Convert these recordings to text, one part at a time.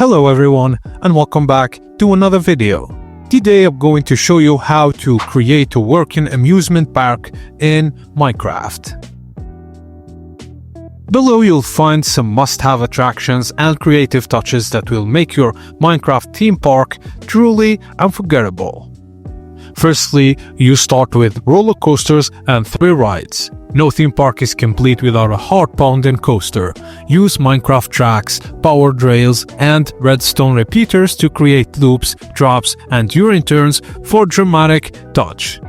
Hello everyone and welcome back to another video. Today I'm going to show you how to create a working amusement park in Minecraft. Below you'll find some must-have attractions and creative touches that will make your Minecraft theme park truly unforgettable. Firstly, you start with roller coasters and 3 rides. No theme park is complete without a heart-pounding coaster. Use Minecraft tracks, powered rails, and redstone repeaters to create loops, drops, and U-turns for dramatic touch.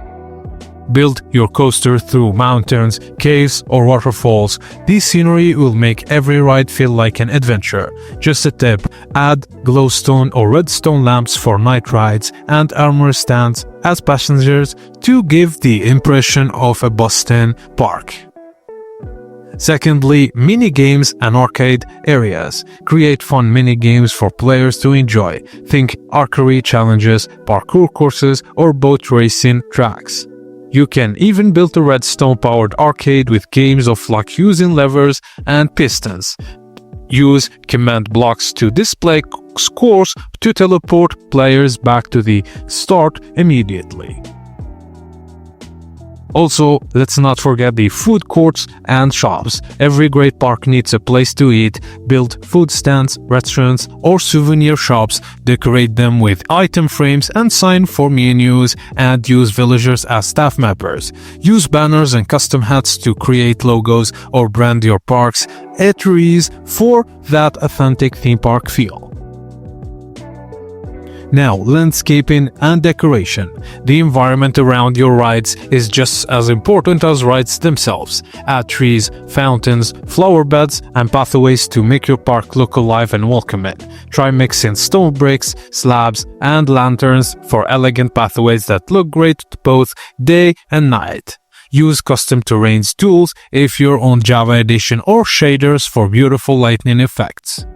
Build your coaster through mountains, caves, or waterfalls. This scenery will make every ride feel like an adventure. Just a tip, add glowstone or redstone lamps for night rides and armor stands as passengers to give the impression of a bustling park. Secondly, mini-games and arcade areas. Create fun mini-games for players to enjoy. Think archery challenges, parkour courses, or boat racing tracks. You can even build a redstone-powered arcade with games of like using levers and pistons. Use command blocks to display scores to teleport players back to the start immediately. Also, let's not forget the food courts and shops. Every great park needs a place to eat. Build food stands, restaurants, or souvenir shops. Decorate them with item frames and sign for menus, and use villagers as staff members. Use banners and custom hats to create logos or brand your parks eateries for that authentic theme park feel. Now, landscaping and decoration. The environment around your rides is just as important as rides themselves. Add trees, fountains, flower beds, and pathways to make your park look alive and welcoming. Try mixing stone bricks, slabs, and lanterns for elegant pathways that look great both day and night. Use custom terrain tools if you're on Java Edition or shaders for beautiful lighting effects.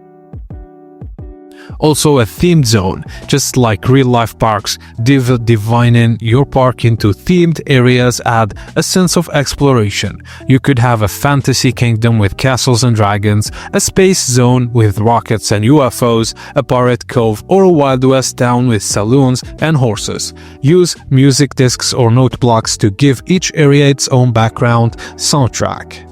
Also a themed zone, just like real-life parks, dividing your park into themed areas add a sense of exploration. You could have a fantasy kingdom with castles and dragons, a space zone with rockets and UFOs, a pirate cove, or a Wild West town with saloons and horses. Use music discs or note blocks to give each area its own background soundtrack.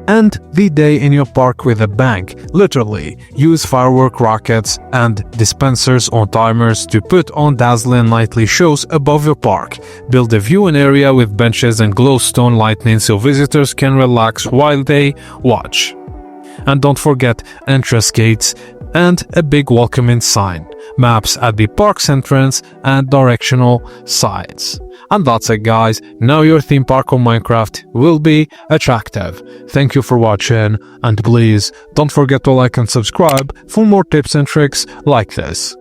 End the day in your park with a bang, literally. Use firework rockets and dispensers on timers to put on dazzling nightly shows above your park. Build a viewing area with benches and glowstone lighting so visitors can relax while they watch. And don't forget entrance gates and a big welcoming sign, maps at the park's entrance, and directional signs. And that's it guys, now your theme park on Minecraft will be attractive. Thank you for watching, and please don't forget to like and subscribe for more tips and tricks like this.